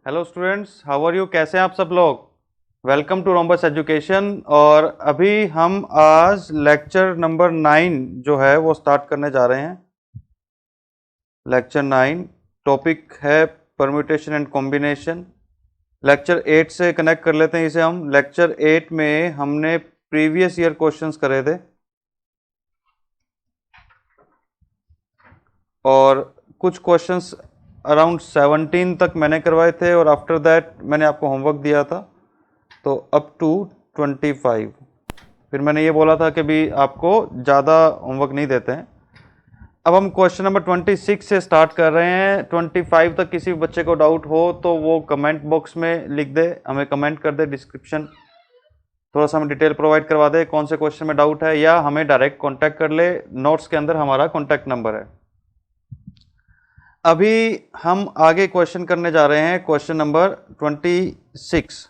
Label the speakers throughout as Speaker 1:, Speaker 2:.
Speaker 1: Hello students, how are you? कैसे हैं आप सब लोग? Welcome to Rhombus Education. और अभी हम आज लेक्चर नंबर 9 जो है वो स्टार्ट करने जा रहे हैं। लेक्चर 9 टॉपिक है परम्यूटेशन एंड कॉम्बिनेशन। लेक्चर 8 से कनेक्ट कर लेते हैं इसे हम। लेक्चर 8 में हमने प्रीवियस ईयर क्वेश्चंस करे थे और कुछ क्वेश्चंस अराउंड 17 तक मैंने करवाए थे और आफ्टर दैट मैंने आपको होमवर्क दिया था, तो अप टू 25। फिर मैंने ये बोला था कि भी आपको ज़्यादा होमवर्क नहीं देते हैं। अब हम क्वेश्चन नंबर 26 से स्टार्ट कर रहे हैं। 25 तक किसी बच्चे को डाउट हो तो वो कमेंट बॉक्स में लिख दे, हमें कमेंट कर दे, डिस्क्रिप्शन थोड़ा सा हमें डिटेल प्रोवाइड करवा दे कौन से क्वेश्चन में डाउट है, या हमें डायरेक्ट कॉन्टैक्ट कर ले। नोट्स के अंदर हमारा कॉन्टैक्ट नंबर है। अभी हम आगे क्वेश्चन करने जा रहे हैं, क्वेश्चन नंबर 26।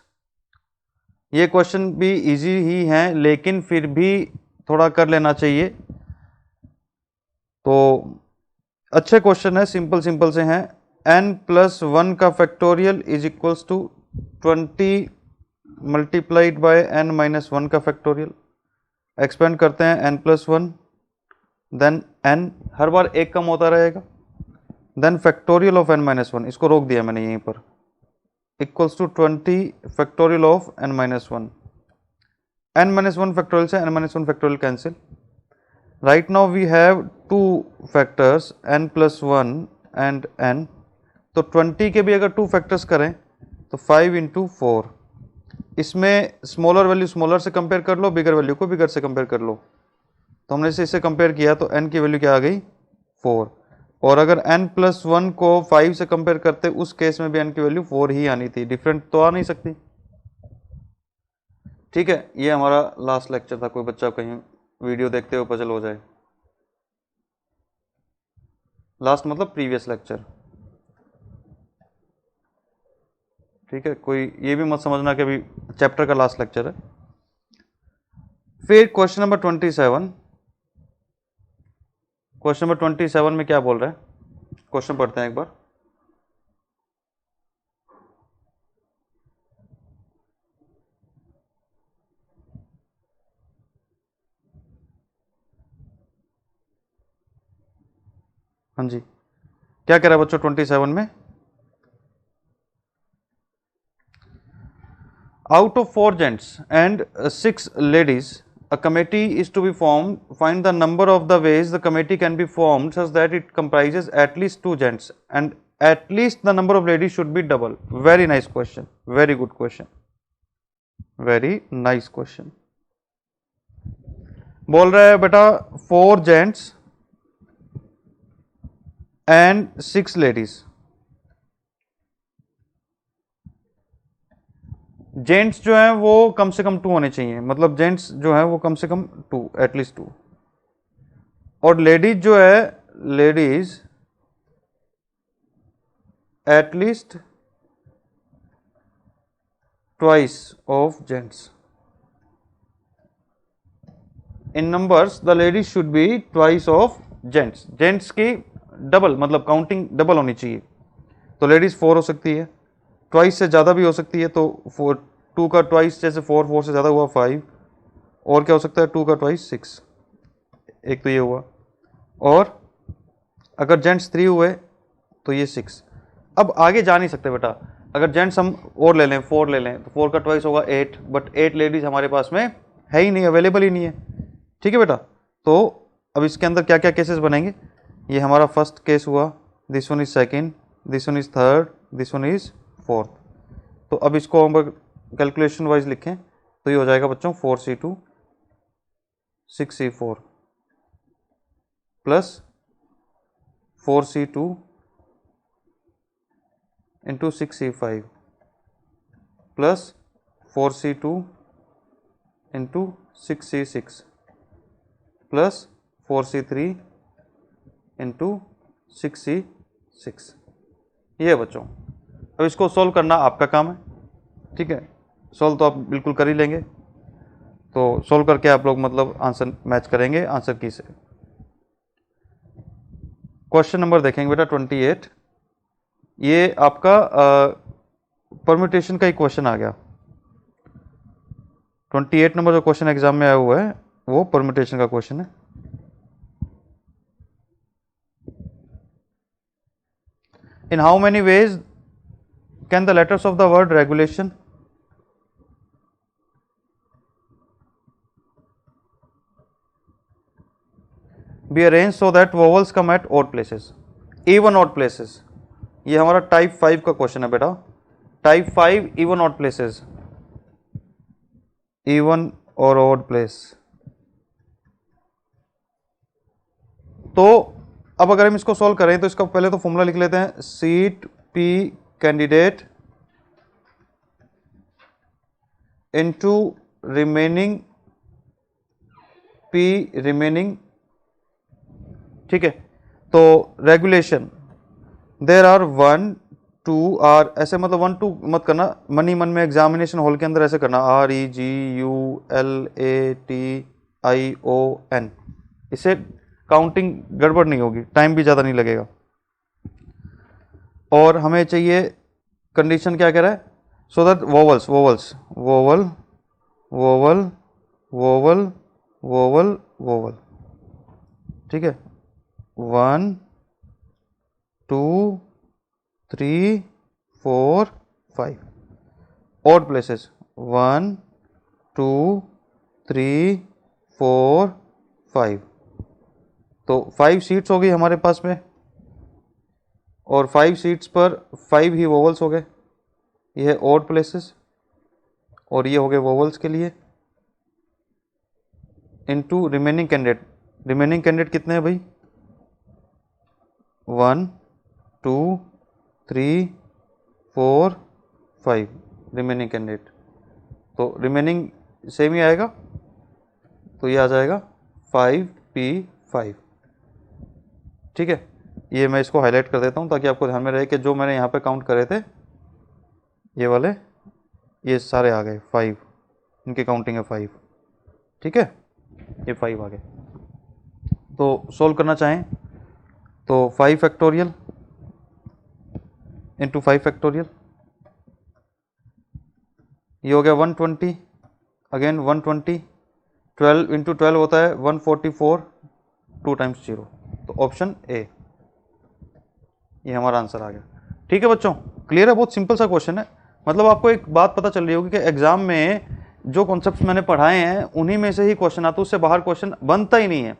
Speaker 1: ये क्वेश्चन भी इजी ही हैं लेकिन फिर भी थोड़ा कर लेना चाहिए। तो अच्छे क्वेश्चन है, सिंपल सिंपल से हैं। n+1 का factorial is equals to 20 multiplied by n-1 का फैक्टोरियल। एक्सपेंड करते हैं n+1, देन n हर बार एक कम होता रहेगा, देन फैक्टोरियल ऑफ n-1, इसको रोक दिया मैंने यहीं पर, equals to 20 factorial of n-1। n-1 factorial से n-1 factorial cancel. Right now we have two factors n+1 and n। तो 20 के भी अगर टू फैक्टर्स करें तो 5 इंटू 4। इसमें स्मॉलर वैल्यू स्मॉलर से कंपेयर कर लो, बिगर वैल्यू को बिगर से कंपेयर कर लो। तो हमने इससे कंपेयर किया तो n की वैल्यू क्या आ गई? 4। और अगर n+1 को 5 से कंपेयर करते उस केस में भी n की वैल्यू 4 ही आनी थी, डिफरेंट तो आ नहीं सकती। ठीक है, ये हमारा लास्ट लेक्चर था। कोई बच्चा कहीं वीडियो देखते हुए पजल हो जाए। लास्ट मतलब प्रीवियस लेक्चर, ठीक है। कोई ये भी मत समझना कि अभी चैप्टर का लास्ट लेक्चर है। फिर क्वेश्चन नंबर 27। क्वेश्चन नंबर 27 में क्या बोल रहे हैं, क्वेश्चन पढ़ते हैं एक बार। हाँ जी, क्या कह रहा है बच्चों 27 में? Out of 4 gents and 6 ladies a committee is to be formed. Find the number of the ways the committee can be formed such that it comprises at least 2 gents and at least the number of ladies should be double. Very nice question, very good question, very nice question। बोल रहा है बेटा 4 gents and 6 ladies. Gents जो है वो कम से कम 2 होने चाहिए, मतलब जेंट्स जो है वो कम से कम 2, एटलीस्ट 2। और लेडीज जो है, ladies at least twice of gents. In numbers the ladies should be twice of gents. Gents की डबल, मतलब काउंटिंग डबल होनी चाहिए। तो लेडीज 4 हो सकती है, ट्वाइस से ज़्यादा भी हो सकती है। तो 2 का ट्वाइस जैसे 4, 4 से ज़्यादा हुआ 5, और क्या हो सकता है 2 का ट्वाइस 6, एक तो ये हुआ। और अगर जेंट्स 3 हुए तो ये 6। अब आगे जा नहीं सकते बेटा, अगर जेंट्स हम और ले लें 4 ले लें तो 4 का ट्वाइस होगा 8, बट 8 लेडीज हमारे पास में है ही नहीं, अवेलेबल ही नहीं है। ठीक है बेटा, तो अब इसके अंदर क्या क्या केसेस बनेंगे? ये हमारा फर्स्ट केस हुआ, this one is second, this one is third, this one is fourth. तो अब इसको हम कैलकुलेशन वाइज लिखें तो ये हो जाएगा बच्चों 4c2 6c4 plus 4c2 into 6c5 plus 4c2 into 6c6 plus 4c3 into 6c6। ये है बच्चों। अब इसको सॉल्व करना आपका काम है, ठीक है। सॉल्व तो आप बिल्कुल कर ही लेंगे, तो सॉल्व करके आप लोग मतलब आंसर मैच करेंगे आंसर की से। क्वेश्चन नंबर देखेंगे बेटा 28। ये आपका परम्यूटेशन का एक क्वेश्चन आ गया। 28 नंबर जो क्वेश्चन एग्जाम में आया हुआ है वो परम्यूटेशन का क्वेश्चन है। In how many ways can the letters of the word regulation be arrange so that vowels come at odd places, even odd places. ये हमारा टाइप 5 का क्वेश्चन है बेटा। Type 5 even odd places, even और odd place. तो अब अगर हम इसको सॉल्व करें तो इसका पहले तो फॉर्मूला लिख लेते हैं, seat P candidate into remaining P remaining. ठीक है, तो रेगुलेशन देर आर 1 2 आर, ऐसे मतलब 1 2 मत करना, मन ही मन में एग्जामिनेशन हॉल के अंदर ऐसे करना, REGULATION। इसे काउंटिंग गड़बड़ नहीं होगी, टाइम भी ज़्यादा नहीं लगेगा। और हमें चाहिए कंडीशन क्या कह रहा है, सो that vowels vowels vowel vowel vowel vowel vowel. ठीक है, 1 2 3 4 5 ऑड प्लेसेस, 1 2 3 4 5। तो 5 सीट्स हो गई हमारे पास में, और 5 सीट्स पर 5 ही वोवल्स हो गए। ये है ऑड प्लेसेस और ये हो गए वोवल्स के लिए, into remaining candidate. Remaining candidate कितने हैं भाई, 1 2 3 4 5 रिमेनिंग कैंडिडेट। तो रिमेनिंग सेम ही आएगा, तो ये आ जाएगा 5P5। ठीक है, ये मैं इसको हाईलाइट कर देता हूँ ताकि आपको ध्यान में रहे कि जो मैंने यहाँ पे काउंट करे थे ये वाले, ये सारे आ गए 5, इनकी काउंटिंग है 5। ठीक है, ये 5 आ गए। तो सोल्व करना चाहें तो 5 फैक्टोरियल इंटू 5 फैक्टोरियल, ये हो गया 120, अगेन 120, 12 इंटू 12 होता है 144, 2 टाइम्स 0। तो ऑप्शन ए, ये हमारा आंसर आ गया। ठीक है बच्चों, क्लियर है, बहुत सिंपल सा क्वेश्चन है। मतलब आपको एक बात पता चल रही होगी कि एग्जाम में जो कॉन्सेप्ट्स मैंने पढ़ाए हैं उन्हीं में से ही क्वेश्चन आता है, उससे बाहर क्वेश्चन बनता ही नहीं है।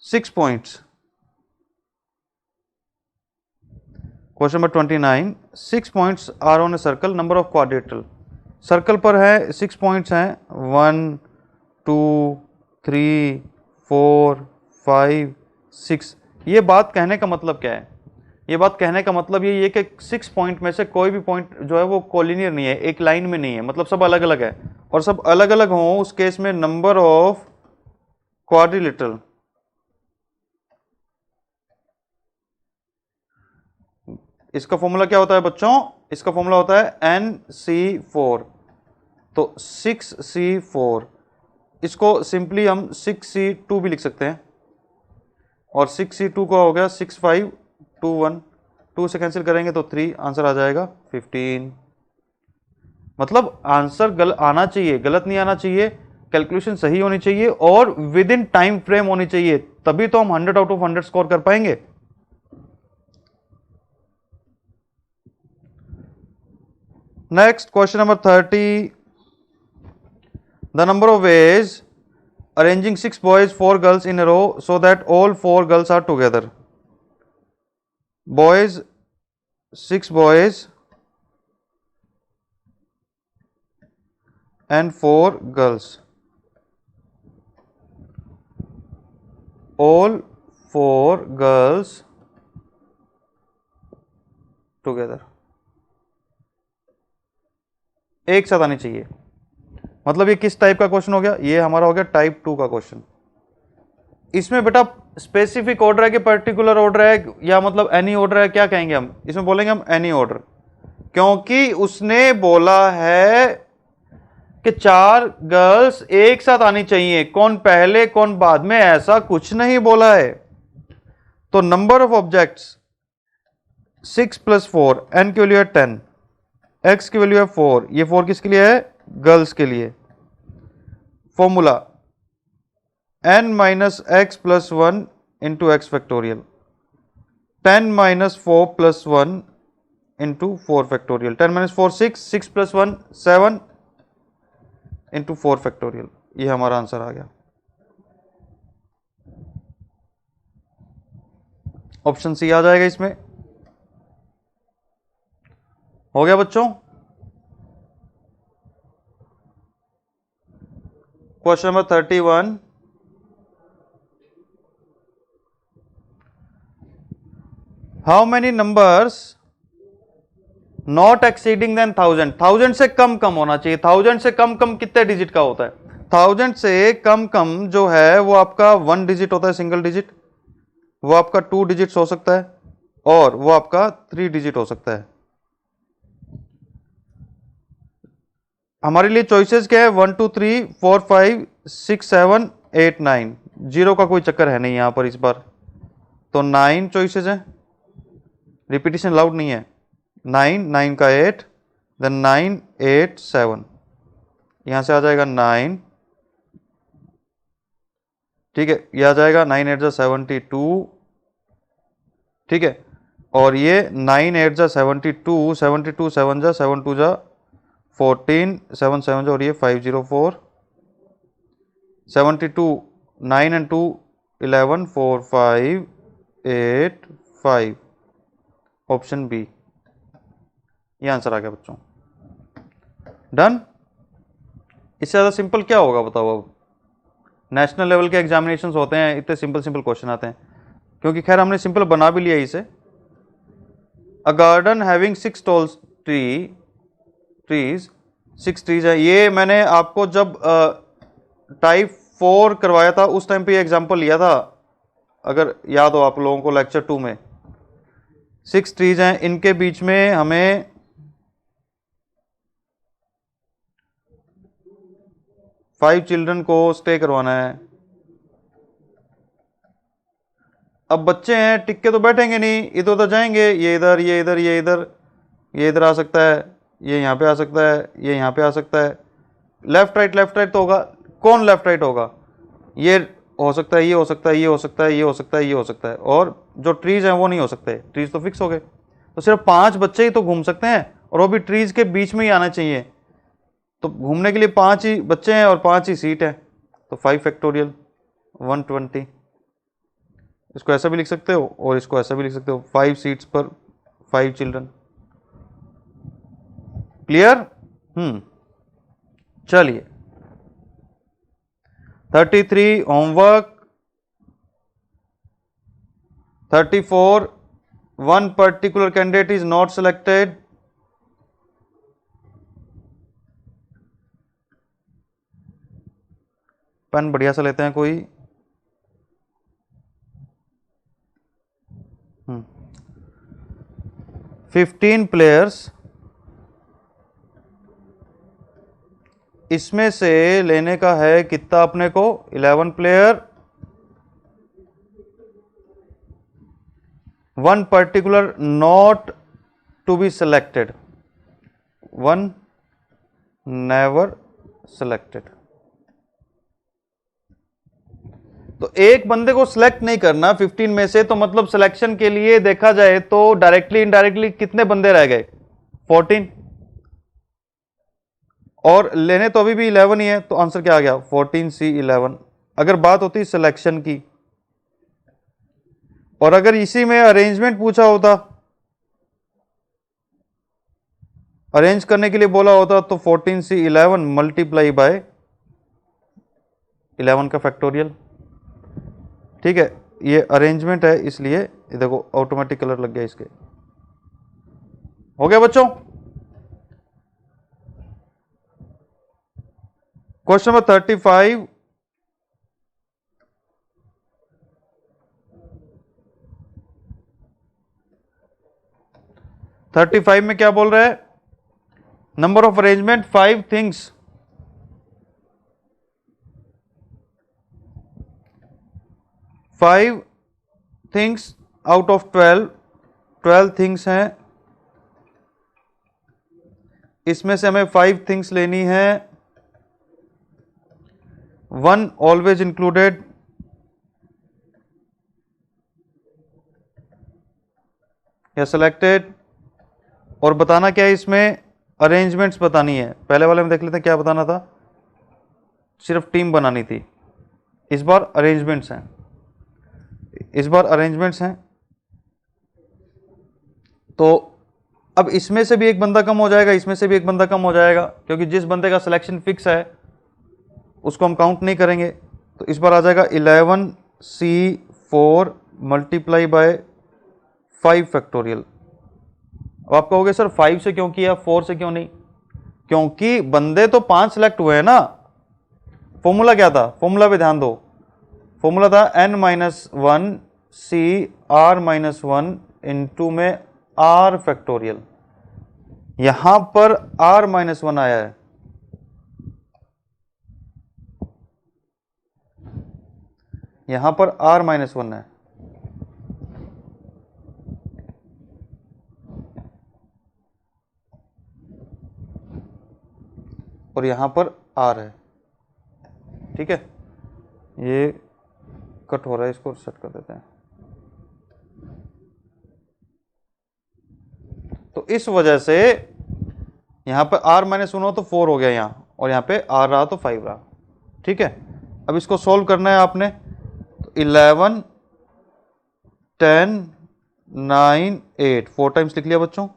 Speaker 1: 6 points, question number 29, 6 points are on a circle, number of quadrilateral. Circle पर है 6 पॉइंट्स हैं, 1 2 3 4 5 6। ये बात कहने का मतलब क्या है, ये बात कहने का मतलब ये कि 6 पॉइंट में से कोई भी पॉइंट जो है वो कोलिनियर नहीं है, एक लाइन में नहीं है, मतलब सब अलग अलग है। और सब अलग अलग हों उस केस में नंबर ऑफ क्वाड्रिलेटरल, इसका फॉर्मूला क्या होता है बच्चों, इसका फॉर्मूला होता है NC4। तो 6C4, इसको सिंपली हम 6C2 भी लिख सकते हैं, और 6C2 का हो गया 6521, 2 से कैंसिल करेंगे तो 3, आंसर आ जाएगा 15। मतलब आंसर आना चाहिए, गलत नहीं आना चाहिए, कैलकुलेशन सही होनी चाहिए और विद इन टाइम फ्रेम होनी चाहिए, तभी तो हम 100 आउट ऑफ 100 स्कोर कर पाएंगे। Next question number 30, the number of ways arranging 6 boys 4 girls in a row so that all 4 girls are together। boys 6 boys and 4 girls, all 4 girls together, एक साथ आनी चाहिए। मतलब ये किस टाइप का क्वेश्चन हो गया, ये हमारा हो गया टाइप 2 का क्वेश्चन। इसमें बेटा स्पेसिफिक ऑर्डर है कि पर्टिकुलर ऑर्डर है, या मतलब एनी ऑर्डर है, क्या कहेंगे हम इसमें, बोलेंगे हम एनी ऑर्डर, क्योंकि उसने बोला है कि 4 गर्ल्स एक साथ आनी चाहिए, कौन पहले कौन बाद में, ऐसा कुछ नहीं बोला है। तो नंबर ऑफ ऑब्जेक्ट्स 6 + 4, n की वैल्यू है 10, x की वैल्यू है 4, ये 4 किसके लिए है? गर्ल्स के लिए। Formula n - x + 1 into x factorial, 10 - 4 + 1 into 4 factorial, 10 - 4 6, 6 + 1 7 into 4 factorial. ये हमारा आंसर आ गया। ऑप्शन सी आ जाएगा इसमें। हो गया बच्चों? Question number 31, how many numbers not exceeding than 1000, 1000 से कम कम होना चाहिए। 1000 से कम कम कितने डिजिट का होता है? 1000 से कम कम जो है वो आपका 1 डिजिट होता है, सिंगल डिजिट, वो आपका 2 डिजिट्स हो सकता है, और वो आपका 3 डिजिट हो सकता है। हमारे लिए चॉइसेस क्या है? 1 2 3 4 5 6 7 8 9, जीरो का कोई चक्कर है नहीं यहां पर इस बार, तो 9 चॉइसेस है, रिपीटिशन लाउड नहीं है। 9 9 का 8, देन 9 8 7, यहां से आ जाएगा 9, ठीक है, ये आ जाएगा 9 8 72, ठीक है, और ये 9 8 72, 72 7 7 2 14, 7 7 और ये 504, 72, 9 and 2 11 4 5 8 5, ऑप्शन बी, ये आंसर आ गया बच्चों। डन। इससे ज़्यादा सिंपल क्या होगा बताओ? अब नेशनल लेवल के एग्जामिनेशंस होते हैं, इतने सिंपल सिंपल क्वेश्चन आते हैं, क्योंकि खैर हमने सिंपल बना भी लिया इसे। A garden having 6 tall trees, 6 trees है, ये मैंने आपको जब टाइप 4 करवाया था उस टाइम पे ये एग्जाम्पल लिया था, अगर याद हो आप लोगों को, लेक्चर 2 में। 6 ट्रीज हैं, इनके बीच में हमें 5 चिल्ड्रन को स्टे करवाना है। अब बच्चे हैं, टिक के तो बैठेंगे नहीं, इधर उधर जाएंगे, ये इधर ये इधर ये इधर, ये इधर आ सकता है, ये यहाँ पे आ सकता है, ये यहाँ पे आ सकता है, लेफ्ट राइट तो होगा। कौन लेफ्ट राइट होगा? ये हो सकता है, ये हो सकता है, ये हो सकता है, ये हो सकता है, ये हो सकता है, और जो ट्रीज हैं वो नहीं हो सकते, ट्रीज तो फिक्स हो गए। तो सिर्फ 5 बच्चे ही तो घूम सकते हैं, और वो भी ट्रीज के बीच में ही आना चाहिए, तो घूमने के लिए 5 ही बच्चे हैं और 5 ही सीट है, तो 5 फैक्टोरियल 120। इसको ऐसा भी लिख सकते हो और इसको ऐसा भी लिख सकते हो, 5 सीट्स पर 5 चिल्ड्रन। क्लियर? चलिए 33 homework, 34 one particular candidate is not selected, pen बढ़िया सा लेते हैं कोई। 15 प्लेयर्स, इसमें से लेने का है कितना अपने को? 11 player, one particular not to be selected, one never selected. तो एक बंदे को सिलेक्ट नहीं करना 15 में से, तो मतलब सिलेक्शन के लिए देखा जाए तो डायरेक्टली इनडायरेक्टली कितने बंदे रह गए? 14, और लेने तो अभी भी 11 ही है, तो आंसर क्या आ गया? 14C11। अगर बात होती सिलेक्शन की, और अगर इसी में अरेंजमेंट पूछा होता, अरेंज करने के लिए बोला होता, तो 14C11 मल्टीप्लाई बाय 11 का फैक्टोरियल, ठीक है, ये अरेंजमेंट है इसलिए ये देखो ऑटोमेटिक कलर लग गया इसके। हो गया बच्चों? क्वेश्चन नंबर 35, में क्या बोल रहा है? Number of arrangement 5 things, 5 things out of 12 12 things हैं, इसमें से हमें 5 थिंग्स लेनी है। 1 ऑलवेज इंक्लूडेड, या सिलेक्टेड, और बताना क्या है इसमें, अरेंजमेंट्स बतानी है। पहले वाले में देख लेते हैं क्या बताना था, सिर्फ टीम बनानी थी। इस बार अरेंजमेंट्स हैं, इस बार अरेंजमेंट्स हैं। तो अब इसमें से भी एक बंदा कम हो जाएगा, इसमें से भी एक बंदा कम हो जाएगा, क्योंकि जिस बंदे का सिलेक्शन फिक्स है उसको हम काउंट नहीं करेंगे। तो इस बार आ जाएगा 11C4 मल्टीप्लाई बाय 5 फैक्टोरियल। अब आप कहोगे सर 5 से क्यों किया, 4 से क्यों नहीं? क्योंकि बंदे तो 5 सेलेक्ट हुए हैं ना। फॉर्मूला क्या था, फॉर्मूला पे ध्यान दो। फॉर्मूला था n-1 इंटू में r फैक्टोरियल। यहां पर r-1 आया है, यहां पर r-1 है। और यहां पर r है, ठीक है। ये कट हो रहा है, इसको सेट कर देते हैं। तो इस वजह से यहां पर r-1 हो तो 4 हो गया यहां, और यहां पे r रहा तो 5 रहा, ठीक है। अब इसको सोल्व करना है आपने। तो 11 10 9 8 4 टाइम्स लिख लिया बच्चों।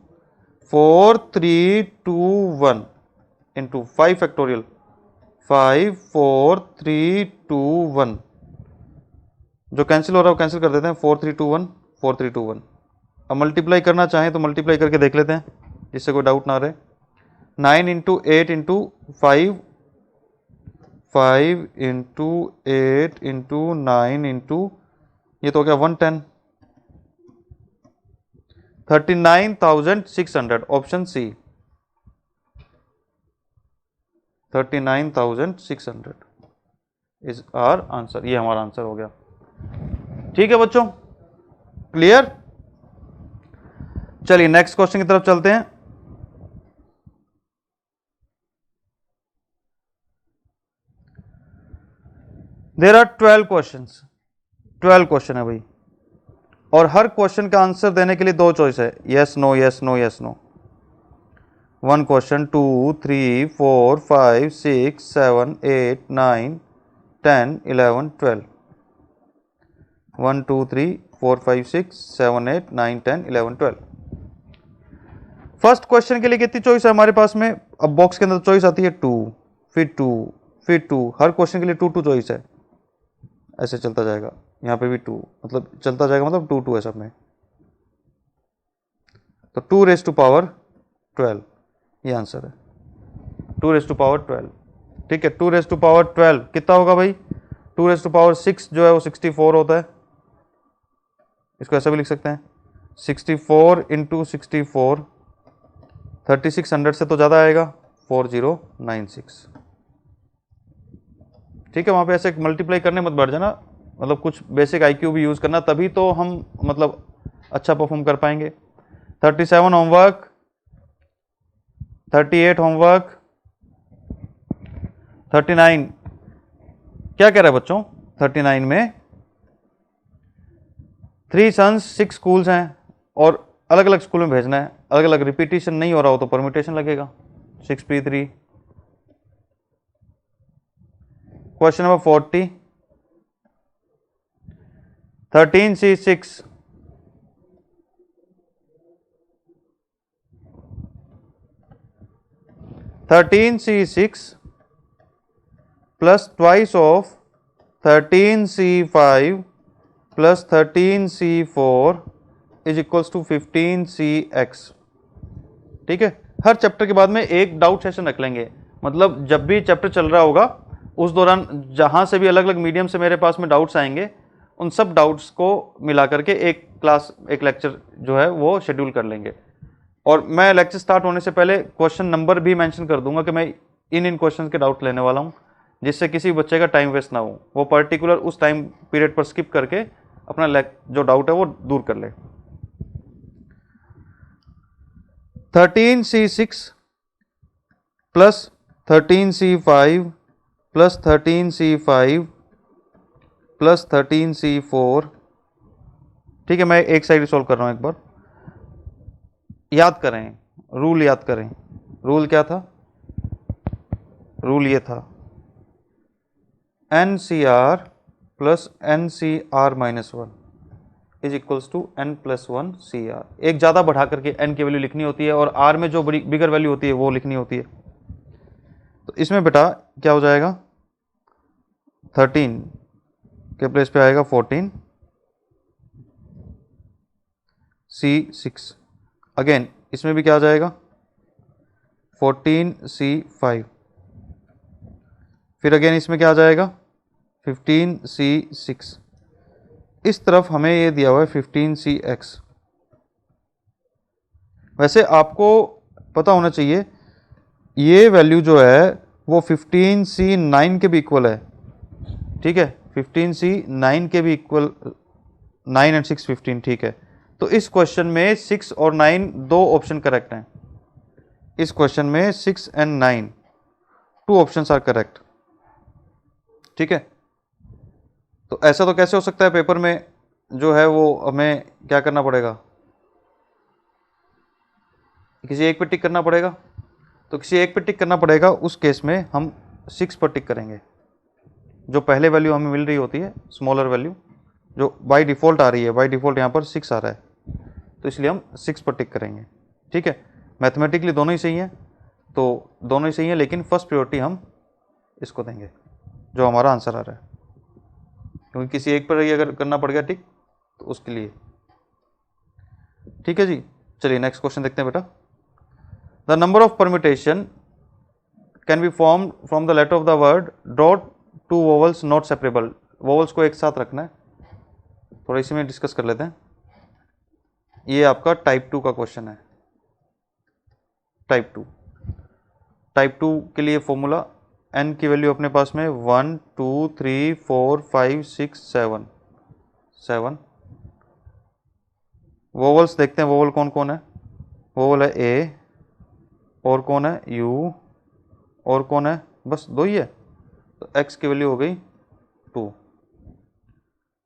Speaker 1: 4 3 2 1 इंटू 5 फैक्टोरियल, 5 4 3 2 1। जो कैंसिल हो रहा है वो कैंसिल कर देते हैं। 4 3 2 1 4 3 2 1। अब मल्टीप्लाई करना चाहें तो मल्टीप्लाई करके देख लेते हैं, जिससे कोई डाउट ना रहे। 9 into 8 into 5, 5 into 8 into 9 into, ये तो हो गया 110। 39,600, option C 39,600 is our answer. ये हमारा आंसर हो गया, ठीक है बच्चों, क्लियर। चलिए नेक्स्ट क्वेश्चन की तरफ चलते हैं। देयर आर 12 क्वेश्चंस, 12 क्वेश्चन है भाई, और हर क्वेश्चन का आंसर देने के लिए 2 चॉइस है, yes no yes no yes no. 1 question, 2 3 4 5 6 7 8 9 10 11 12। 1 2 3 4 5 6 7 8 9 10 11 12। First question के लिए कितनी चॉइस है हमारे पास में? अब बॉक्स के अंदर चॉइस आती है 2, फिर 2, फिर 2। हर क्वेश्चन के लिए 2 2 चॉइस है, ऐसे चलता जाएगा। यहाँ पे भी 2, मतलब चलता जाएगा, मतलब 2 2 है सब में। तो 2 रेज़ टू पावर 12 ये आंसर है, 2 रेज़ टू पावर 12, ठीक है। 2 रेज़ टू पावर 12 कितना होगा भाई? 2 रेज़ टू पावर 6 जो है वो 64 होता है। इसको ऐसा भी लिख सकते हैं, 64 इंटू 64, 3600 से तो ज़्यादा आएगा, 4096, ठीक है। वहाँ पे ऐसे मल्टीप्लाई करने मत बैठ जाना, मतलब कुछ बेसिक आईक्यू भी यूज़ करना, तभी तो हम मतलब अच्छा परफॉर्म कर पाएंगे। 37 होमवर्क, 38 होमवर्क, 39 क्या कह रहा है बच्चों? 39 में 3 सन्स 6 स्कूल्स हैं और अलग अलग स्कूल में भेजना है, अलग अलग रिपीटिशन नहीं हो रहा हो तो परम्यूटेशन लगेगा, 6p3। Question number 40, 13c6 13c6 plus twice of 13c5 plus 13c4 is equals to 15cx, ठीक है। हर चैप्टर के बाद में एक डाउट सेशन रख लेंगे, मतलब जब भी चैप्टर चल रहा होगा उस दौरान जहां से भी अलग अलग मीडियम से मेरे पास में डाउट्स आएंगे, उन सब डाउट्स को मिला करके एक क्लास, एक लेक्चर जो है वो शेड्यूल कर लेंगे। और मैं लेक्चर स्टार्ट होने से पहले क्वेश्चन नंबर भी मेंशन कर दूंगा कि मैं इन क्वेश्चन के डाउट लेने वाला हूं, जिससे किसी बच्चे का टाइम वेस्ट ना हो, वो पर्टिकुलर उस टाइम पीरियड पर स्किप करके अपना जो डाउट है वो दूर कर ले। 13C6 plus 13C5 plus 13C5 plus 13C4। ठीक है, मैं एक साइड सॉल्व कर रहा हूं, एक बार याद करें, रूल याद करें। रूल क्या था? रूल ये था NCR plus NCR minus 1 is equals to N plus 1 CR। एक ज़्यादा बढ़ा करके N की वैल्यू लिखनी होती है और R में जो बड़ी बिगर वैल्यू होती है वो लिखनी होती है। तो इसमें बेटा क्या हो जाएगा, 13 के प्लेस पे आएगा 14 C6। अगेन इसमें भी क्या आ जाएगा, 14 C5। फिर अगेन इसमें क्या आ जाएगा, 15 C6। इस तरफ हमें ये दिया हुआ है 15 CX। वैसे आपको पता होना चाहिए ये वैल्यू जो है वो 15 C9 के भी इक्वल है। ठीक है, 15 C9 के भी इक्वल, 9 एंड 6 15। ठीक है, तो इस क्वेश्चन में 6 और 9 दो ऑप्शन करेक्ट हैं। इस क्वेश्चन में 6 and 9 two options are correct. ठीक है, तो ऐसा तो कैसे हो सकता है, पेपर में जो है वो हमें क्या करना पड़ेगा, किसी एक पे टिक करना पड़ेगा। तो किसी एक पे टिक करना पड़ेगा, उस केस में हम 6 पर टिक करेंगे। जो पहले वैल्यू हमें मिल रही होती है, स्मॉलर वैल्यू जो बाय डिफ़ॉल्ट आ रही है, बाय डिफ़ॉल्ट यहाँ पर 6 आ रहा है, तो इसलिए हम 6 पर टिक करेंगे। ठीक है, मैथमेटिकली दोनों ही सही हैं, तो दोनों ही सही हैं, लेकिन फर्स्ट प्रायोरिटी हम इसको देंगे जो हमारा आंसर आ रहा है, क्योंकि किसी एक पर ही अगर करना पड़ गया टिक तो उसके लिए। ठीक है जी, चलिए नेक्स्ट क्वेश्चन देखते हैं बेटा। The number of permutation can be form from the letter of the word draw two vowels not separable. Vowels को एक साथ रखना है, थोड़ा इसी में डिस्कस कर लेते हैं। ये आपका टाइप 2 का क्वेश्चन है। टाइप 2 के लिए फॉर्मूला, n की वैल्यू अपने पास में 1 2 3 4 5 6 7। वोवल्स देखते हैं, वोवल कौन कौन है। वोवल है ए, और कौन है यू, और कौन है, बस दो ही है। तो x की वैल्यू हो गई 2।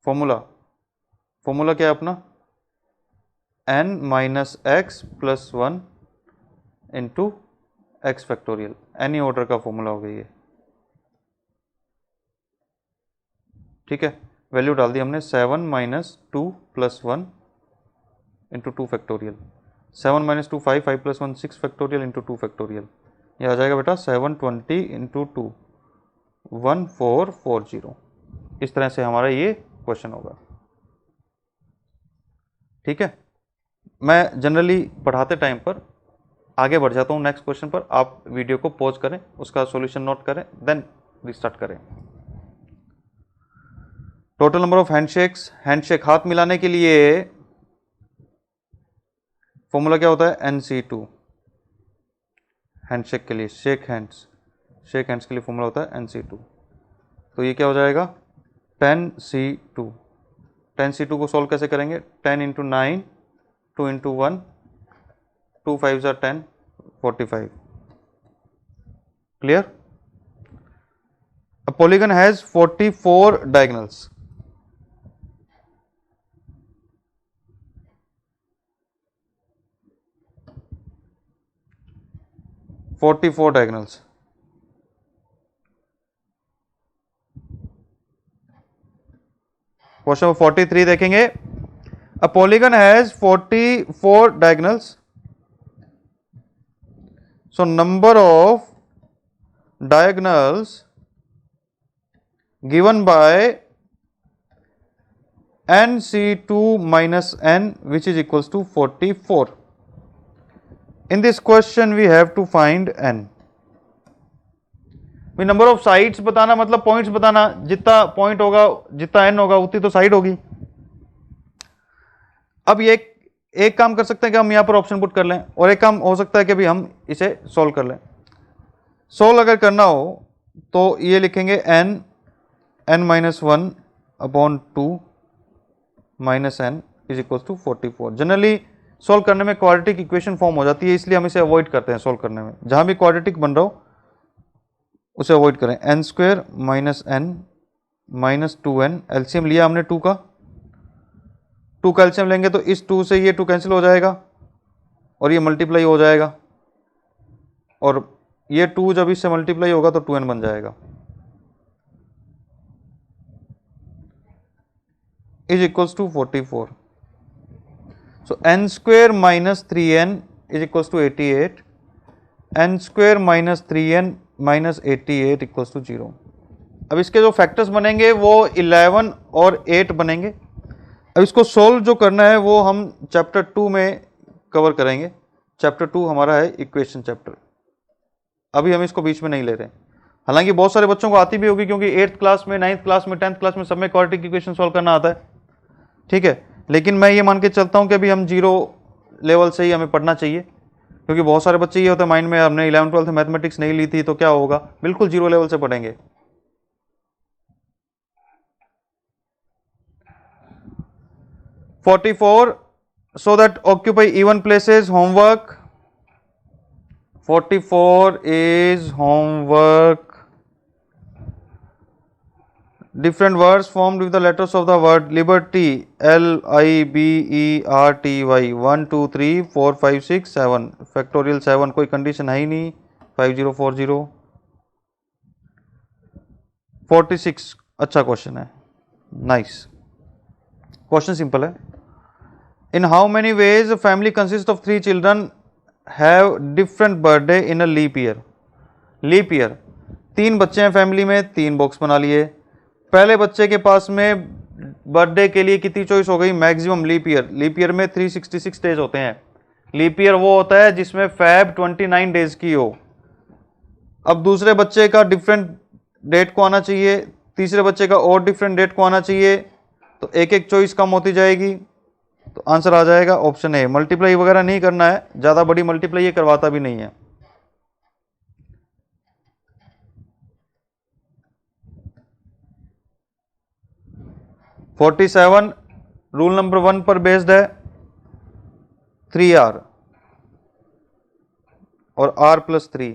Speaker 1: फॉर्मूला क्या है अपना, n minus x plus 1 into x factorial. Any order का फॉर्मूला हो गई है। ठीक है, वैल्यू डाल दी हमने 7 minus 2 plus 1 into 2 factorial. 7 minus 2 5, 5 plus 1 6 factorial into 2 factorial. ये आ जाएगा बेटा 720 इंटू 2 1440। इस तरह से हमारा ये क्वेश्चन होगा। ठीक है, मैं जनरली पढ़ाते टाइम पर आगे बढ़ जाता हूँ नेक्स्ट क्वेश्चन पर। आप वीडियो को पॉज करें, उसका सॉल्यूशन नोट करें, देन रिस्टार्ट करें। Total number of handshakes, handshake हाथ मिलाने के लिए फॉर्मूला क्या होता है, NC2। हैंडशेक के लिए, शेक हैंड्स के लिए फॉर्मूला होता है NC2। तो ये क्या हो जाएगा 10C2। 10C2 को सॉल्व कैसे करेंगे, 10 into 9, 2 into 1, 2 5 are 10, 45। Clear. A polygon has 44 diagonals. Question number 43 देखेंगे। A polygon has 44 diagonals. So number of diagonals given by NC2 minus n, which is equals to 44. In this question we have to find n. Number of sides बताना मतलब points बताना, जितना point होगा, जितना n होगा उतनी तो side होगी। अब ये एक काम कर सकते हैं कि हम यहां पर ऑप्शन पुट कर लें, और एक काम हो सकता है कि भी हम इसे सॉल्व कर लें। सॉल्व अगर करना हो तो ये लिखेंगे n minus 1 upon 2 minus n is equal to 44। Generally solve करने में क्वाड्रेटिक इक्वेशन फॉर्म हो जाती है, इसलिए हम इसे अवॉइड करते हैं सॉल्व करने में। जहां भी क्वाड्रेटिक बन रहा हो उसे अवॉइड करें। N square minus n minus 2n, LCM लिया हमने 2 का, 2 का एलसीएम लेंगे तो इस 2 से ये 2 कैंसिल हो जाएगा और ये मल्टीप्लाई हो जाएगा, और ये 2 जब इससे मल्टीप्लाई होगा तो 2n बन जाएगा, is equals to 44। So n square minus 3n is equals to 88, n square minus 3n minus 88 equals to 0। अब इसके जो फैक्टर्स बनेंगे वो 11 और 8 बनेंगे। अब इसको सोल्व जो करना है वो हम चैप्टर 2 में कवर करेंगे। चैप्टर 2 हमारा है इक्वेशन चैप्टर, अभी हम इसको बीच में नहीं ले रहे। हालांकि बहुत सारे बच्चों को आती भी होगी, क्योंकि 8th क्लास में, 9th क्लास में, 10th क्लास में सब में क्वाड्रेटिक इक्वेशन सॉल्व करना आता है, ठीक है। लेकिन मैं ये मान के चलता हूँ कि अभी हम 0 लेवल से ही हमें पढ़ना चाहिए, क्योंकि बहुत सारे बच्चे ये होते हैं माइंड में, हमने 11th 12th मैथमेटिक्स नहीं ली थी तो क्या होगा, बिल्कुल 0 लेवल से पढ़ेंगे। "44 so that occupy even places homework." 44 is homework. Different words formed with the letters of the word liberty, LIBERTY, 1 2 3 4 5 6 7, factorial 7 कोई कंडीशन है ही नहीं, 5040। 46 अच्छा क्वेश्चन है, नाइस क्वेश्चन, सिंपल है। In how many ways family consist of 3 children have different birthday in a leap year. Leap year, 3 बच्चे हैं family में, 3 box बना लिए। पहले बच्चे के पास में बर्थडे के लिए कितनी चॉइस हो गई, मैक्सिमम। लीप ईयर में 366 डेज होते हैं। लीप ईयर वो होता है जिसमें फैब 29 डेज की हो। अब दूसरे बच्चे का डिफरेंट डेट को आना चाहिए, तीसरे बच्चे का और डिफरेंट डेट को आना चाहिए, तो एक एक चॉइस कम होती जाएगी, तो आंसर आ जाएगा ऑप्शन ए। मल्टीप्लाई वगैरह नहीं करना है, ज्यादा बड़ी मल्टीप्लाई ये करवाता भी नहीं है। "47 रूल नंबर 1 पर बेस्ड है, 3r और r plus 3,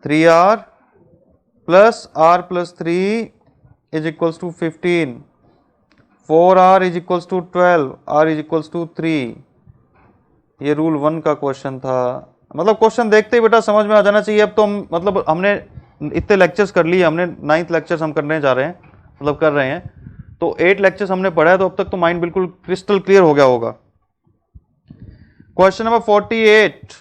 Speaker 1: 3r plus r plus 3 is equals to 15, 4r is equals to 12, r is equals to 3। ये रूल 1 का क्वेश्चन था। मतलब क्वेश्चन देखते ही बेटा समझ में आ जाना चाहिए। अब तो हम मतलब हमने इतने लेक्चर्स कर लिए, हमने 9th लेक्चर्स हम करने जा रहे हैं, मतलब कर रहे हैं, तो 8 लेक्चर्स हमने पढ़ा है, तो अब तक तो माइंड बिल्कुल क्रिस्टल क्लियर हो गया होगा। क्वेश्चन नंबर 48,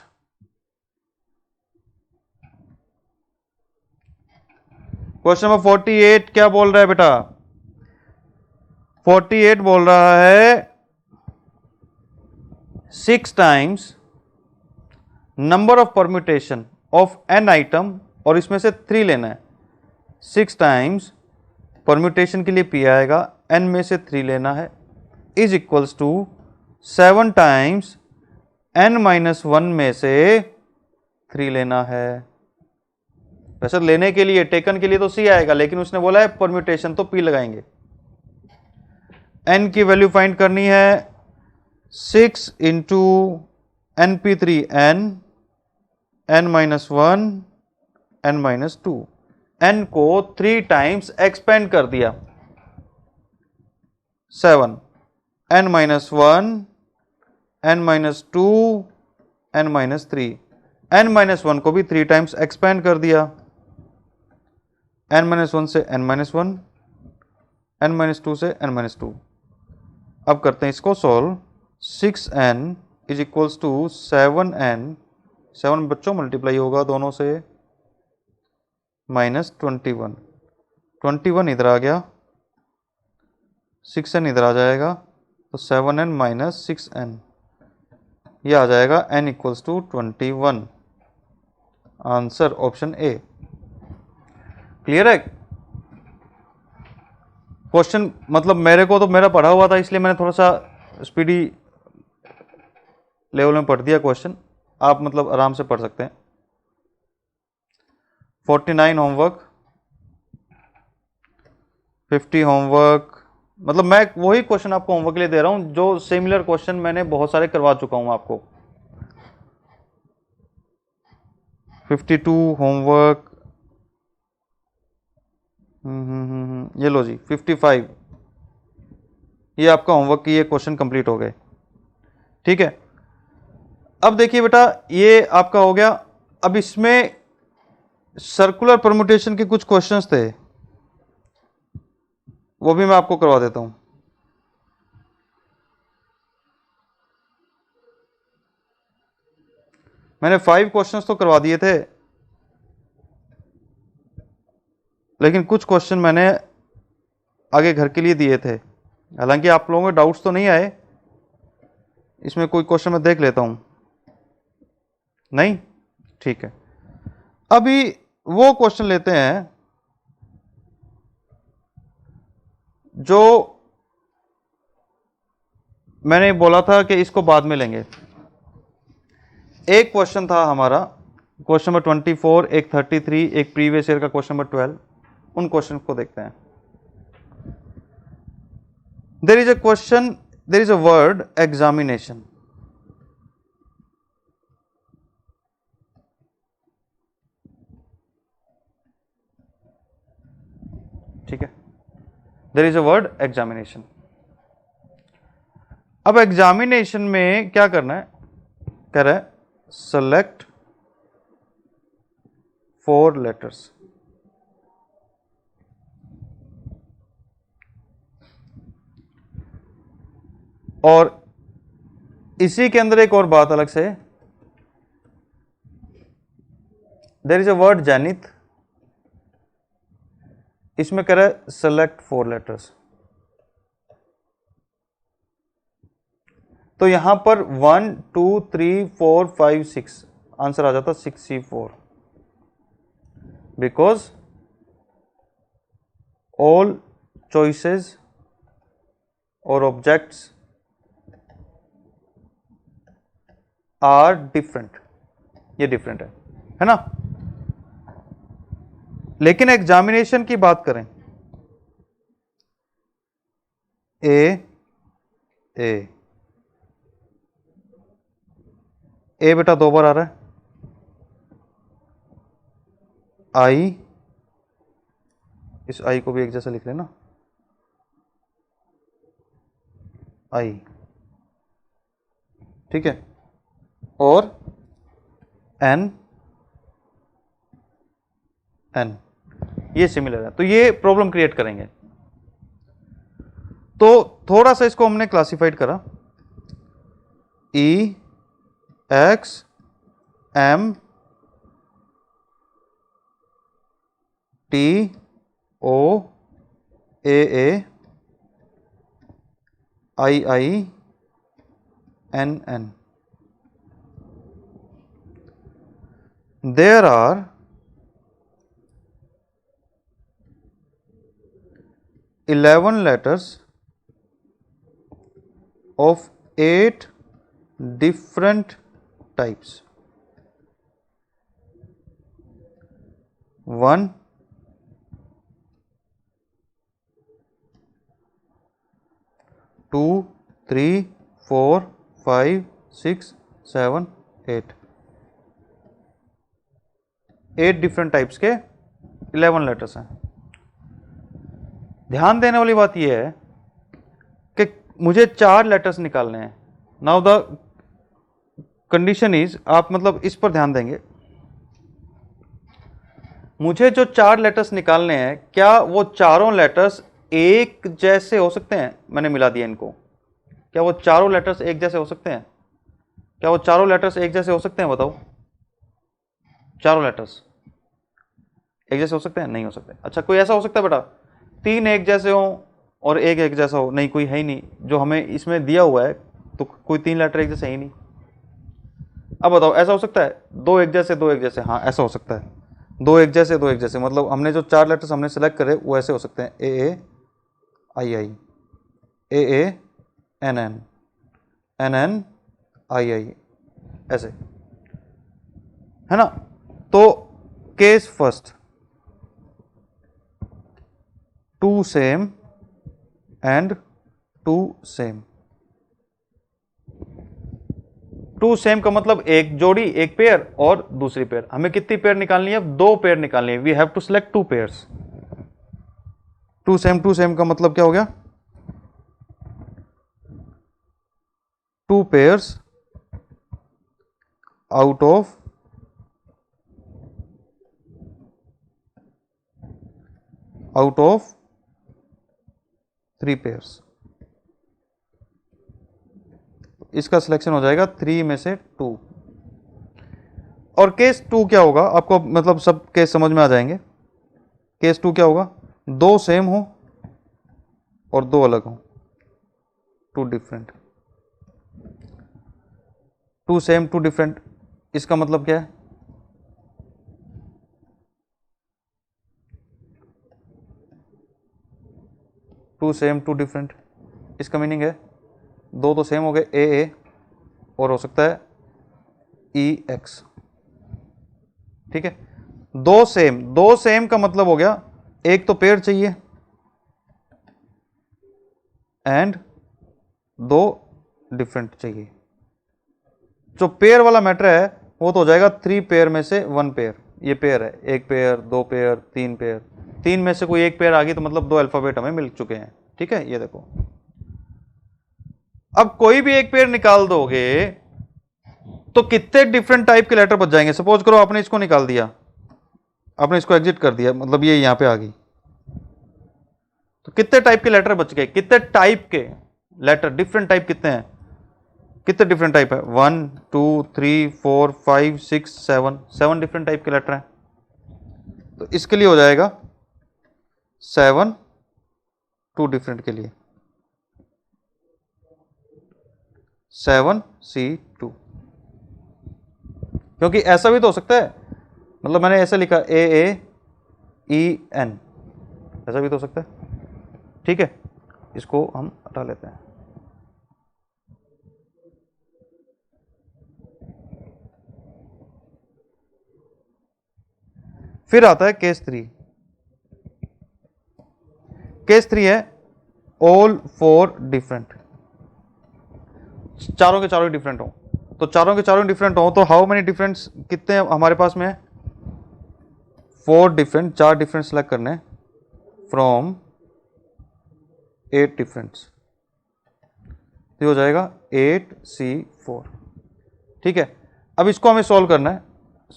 Speaker 1: क्वेश्चन नंबर 48 क्या बोल रहा है बेटा, 48 बोल रहा है 6 times number of permutation of an item, और इसमें से 3 लेना है। 6 टाइम्स परम्यूटेशन के लिए पी आएगा, n में से 3 लेना है, is equals to 7 times n-1 में से 3 लेना है। वैसे लेने के लिए, टेकन के लिए तो c आएगा, लेकिन उसने बोला है परम्यूटेशन तो p लगाएंगे। n की वैल्यू फाइंड करनी है, 6 into np3 n-1 n-2, n को 3 टाइम्स एक्सपेंड कर दिया, 7 n-1 n-2 n-3, n-1 को भी 3 टाइम्स एक्सपेंड कर दिया, n-1 से n-1, n-2 से n-2। अब करते हैं इसको solve. 6n is equals to 7n, 7 बच्चों मल्टीप्लाई होगा दोनों से, माइनस 21, 21 इधर आ गया, 6n इधर आ जाएगा, तो 7n माइनस 6n, यह आ जाएगा n equals to 21। Answer option A. Clear है क्वेश्चन? मतलब मेरे को तो मेरा पढ़ा हुआ था, इसलिए मैंने थोड़ा सा स्पीडी लेवल में पढ़ दिया क्वेश्चन, आप मतलब आराम से पढ़ सकते हैं। 49 होमवर्क, 50 होमवर्क, मतलब मैं वही क्वेश्चन आपको होमवर्क के लिए दे रहा हूं जो सिमिलर क्वेश्चन मैंने बहुत सारे करवा चुका हूं आपको। 52 होमवर्क, ये लो जी 55, ये आपका होमवर्क की ये क्वेश्चन कंप्लीट हो गए। ठीक है, अब देखिए बेटा ये आपका हो गया। अब इसमें सर्कुलर परम्यूटेशन के कुछ क्वेश्चंस थे, वो भी मैं आपको करवा देता हूं। मैंने 5 क्वेश्चंस तो करवा दिए थे, लेकिन कुछ क्वेश्चन मैंने आगे घर के लिए दिए थे। हालांकि आप लोगों के डाउट्स तो नहीं आए, इसमें कोई क्वेश्चन मैं देख लेता हूं। नहीं, ठीक है। अभी वो क्वेश्चन लेते हैं जो मैंने बोला था कि इसको बाद में लेंगे। एक क्वेश्चन था हमारा क्वेश्चन नंबर 24, एक 33, एक प्रीवियस ईयर का क्वेश्चन नंबर 12। उन क्वेश्चन को देखते हैं। There is a question, there is a word examination. ठीक है, there is a word examination. अब एग्जामिनेशन में क्या करना है, कह रहा है सेलेक्ट 4 लेटर्स। और इसी के अंदर एक और बात अलग से, देयर इज अ वर्ड जैनित, इसमें कह रहा है सेलेक्ट 4 लेटर्स। तो यहां पर 1 2 3 4 5 6 आंसर आ जाता 64, बिकॉज ऑल चॉइसेस और ऑब्जेक्ट्स आर डिफरेंट। ये डिफरेंट है ना। लेकिन एग्जामिनेशन की बात करें, ए ए ए बेटा 2 बार आ रहा है, आई, इस आई को भी एक जैसा लिख लेना, आई, ठीक है। और एन एन, ये सिमिलर है, तो ये प्रॉब्लम क्रिएट करेंगे। तो थोड़ा सा इसको हमने क्लासिफाइड करा, E X M T O A I I N N. There are 11 letters of 8 different types. 1 2 3 4 5 6 7 8 8 different types के 11 लेटर्स हैं। ध्यान देने वाली बात यह है कि मुझे 4 लेटर्स निकालने हैं। नाउ द कंडीशन इज, आप मतलब इस पर ध्यान देंगे, मुझे जो 4 लेटर्स निकालने हैं, क्या वो चारों लेटर्स एक जैसे हो सकते हैं? मैंने मिला दिया इनको, क्या वो चारों लेटर्स एक जैसे हो सकते हैं? क्या वो चारों लेटर्स एक जैसे हो सकते हैं? बताओ, चारों लेटर्स एक जैसे हो सकते हैं? नहीं हो सकते। अच्छा, कोई ऐसा हो सकता है बेटा 3 एक जैसे हो और एक एक जैसा हो? नहीं, कोई है ही नहीं जो हमें इसमें दिया हुआ है, तो कोई 3 लेटर एक जैसे ही नहीं। अब बताओ, ऐसा हो सकता है 2 एक जैसे 2 एक जैसे? हाँ, ऐसा हो सकता है 2 एक जैसे 2 एक जैसे, मतलब हमने जो 4 लेटर्स हमने सेलेक्ट करे वो ऐसे हो सकते हैं, A I I, A N N, N N I I, ऐसे, है ना। तो case first, 2 same and two same. Two same का मतलब एक जोड़ी, एक पेयर और दूसरी पेयर। हमें कितनी पेयर निकालनी है? अब 2 पेयर निकालनी है। We have to select 2 pairs. Two same का मतलब क्या हो गया? 2 pairs out of out of 3 pairs. इसका सिलेक्शन हो जाएगा 3 में से 2। और केस 2 क्या होगा? आपको मतलब सब केस समझ में आ जाएंगे। केस 2 क्या होगा? 2 सेम हो और 2 अलग हो, 2 डिफरेंट। 2 सेम 2 डिफरेंट, इसका मतलब क्या है? टू सेम 2 डिफरेंट, इसका मीनिंग है 2 तो सेम हो गए, ए और हो सकता है EX। ठीक है, 2 सेम का मतलब हो गया एक तो पेयर चाहिए एंड 2 डिफरेंट चाहिए। जो पेयर वाला मैटर है वो तो हो जाएगा 3 पेयर में से 1 पेयर। ये पेयर है, 1 पेयर, 2 पेयर, 3 पेयर। 3 में से कोई एक पेयर आ गई तो मतलब 2 अल्फाबेट हमें मिल चुके हैं। ठीक है, ये देखो। अब कोई भी एक पेयर निकाल दोगे तो कितने डिफरेंट टाइप के लेटर बच जाएंगे? सपोज करो आपने इसको निकाल दिया, आपने इसको एग्जिट कर दिया, मतलब ये यहां पे आ गई, तो कितने टाइप के लेटर बच गए? कितने टाइप के लेटर, डिफरेंट टाइप कितने हैं? कितने डिफरेंट टाइप है? 1 2 3 4 5 6 7 डिफरेंट टाइप के लेटर हैं। तो इसके लिए हो जाएगा 7 2 डिफरेंट के लिए 7C2। क्योंकि ऐसा भी तो हो सकता है, मतलब मैंने ऐसे लिखा AAEN, ऐसा भी तो हो सकता है। ठीक है, इसको हम हटा लेते हैं। फिर आता है केस 3। केस 3 है ऑल 4 डिफरेंट, चारों के चारों डिफरेंट हो। तो चारों के चारों डिफरेंट हो तो हाउ मेनी डिफरेंट्स कितने हमारे पास में है? 4 डिफरेंट, 4 डिफरेंट सेलेक्ट करने फ्रॉम 8 डिफरेंट्स, तो हो जाएगा 8C4। ठीक है, अब इसको हमें सॉल्व करना है।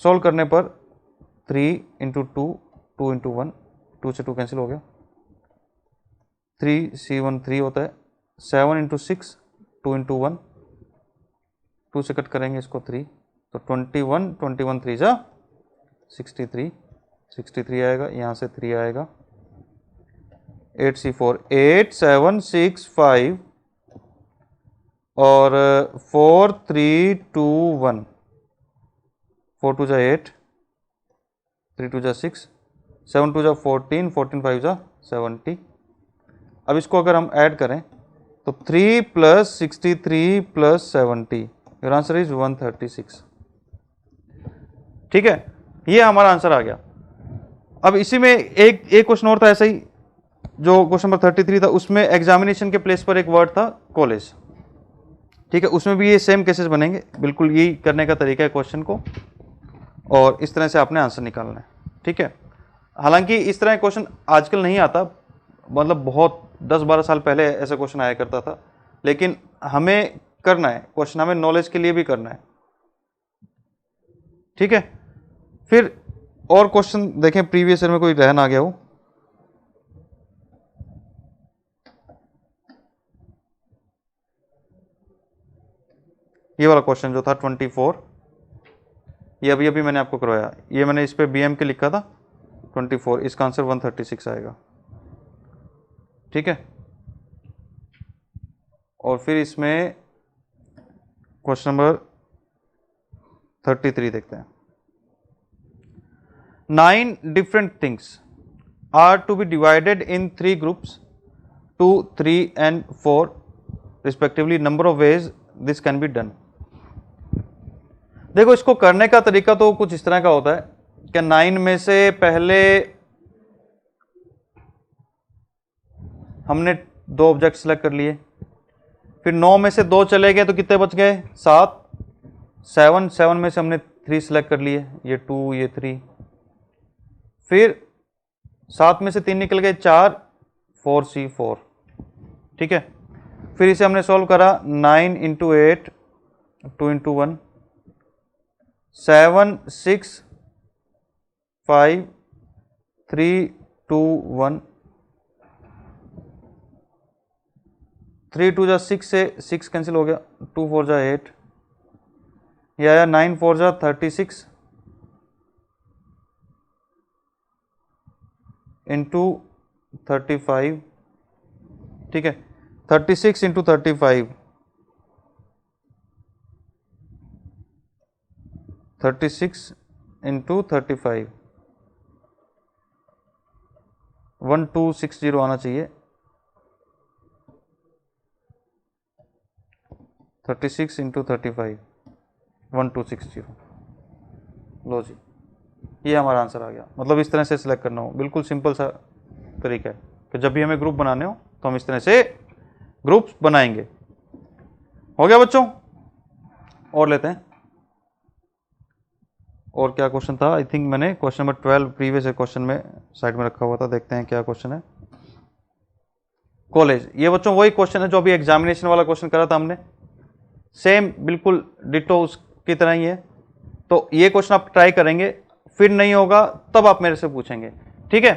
Speaker 1: सॉल्व करने पर 3 इंटू 2, 2 इंटू 1, 2 से 2 कैंसिल हो गया, 3C1 3 होता है। 7 इंटू 6, 2 इंटू 1, 2 से कट करेंगे इसको 3, तो 21, 21 3 जा 63, 63 आएगा, यहाँ से 3 आएगा। 8C4 8 7 6 5 और 4 3 2 1, 4 2 जा 8, 3 2 जा 6, 7 2 जा 14, 14 5 जा 70। अब इसको अगर हम ऐड करें तो 3 plus 63 plus 70, your answer is 136। ठीक है, ये हमारा आंसर आ गया। अब इसी में एक क्वेश्चन और था ऐसा ही, जो क्वेश्चन नंबर 33 था, उसमें एग्जामिनेशन के प्लेस पर एक वर्ड था कॉलेज। ठीक है, उसमें भी ये सेम केसेस बनेंगे, बिल्कुल यही करने का तरीका है क्वेश्चन को, और इस तरह से आपने आंसर निकालना है। ठीक है, हालांकि इस तरह क्वेश्चन आजकल नहीं आता, मतलब बहुत 10-12 साल पहले ऐसा क्वेश्चन आया करता था, लेकिन हमें करना है क्वेश्चन, हमें नॉलेज के लिए भी करना है। ठीक है, फिर और क्वेश्चन देखें प्रीवियस ईयर में कोई रह ना गया हो। ये वाला क्वेश्चन जो था 24, ये अभी मैंने आपको करवाया, ये मैंने इस पे BM के लिखा था 24, इसका आंसर 136 आएगा। ठीक है, और फिर इसमें क्वेश्चन नंबर 33 देखते हैं। 9 different things are to be divided in 3 groups, 2, 3 and 4 respectively. Number of ways this can be done. देखो, इसको करने का तरीका तो कुछ इस तरह का होता है कि 9 में से पहले हमने 2 ऑब्जेक्ट सेलेक्ट कर लिए, फिर 9 में से 2 चले गए तो कितने बच गए 7, 7 में से हमने 3 सेलेक्ट कर लिए, ये 2 ये 3, फिर 7 में से 3 निकल गए 4, 4C4, ठीक है। फिर इसे हमने सॉल्व करा 9 इंटू 8 2 इंटू 1 7 6 5 3 2 1 3 2 जा 6 से 6 कैंसिल हो गया, 2 4 जा 8, ये आया 9 4 जा 36 इंटू 35, ठीक है। 36 इंटू 35, 36 इंटू 35, 1260 आना चाहिए, 36 इंटू 35 1260। लो जी, ये हमारा आंसर आ गया। मतलब इस तरह से सिलेक्ट करना हो, बिल्कुल सिंपल सा तरीका है कि जब भी हमें ग्रुप बनाने हो तो हम इस तरह से ग्रुप्स बनाएंगे। हो गया बच्चों, और लेते हैं। और क्या क्वेश्चन था, आई थिंक मैंने क्वेश्चन नंबर 12 प्रीवियस क्वेश्चन में साइड में रखा हुआ था, देखते हैं क्या क्वेश्चन है। कॉलेज, ये बच्चों वही क्वेश्चन है जो अभी एग्जामिनेशन वाला क्वेश्चन करा था हमने, सेम बिल्कुल डिटो उसकी तरह ही है। तो ये क्वेश्चन आप ट्राई करेंगे, फिर नहीं होगा तब आप मेरे से पूछेंगे, ठीक है।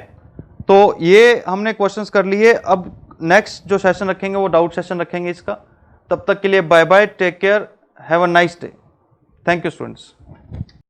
Speaker 1: तो ये हमने क्वेश्चंस कर लिए। अब नेक्स्ट जो सेशन रखेंगे वो डाउट सेशन रखेंगे इसका। तब तक के लिए bye bye, take care, have a nice day. Thank you students.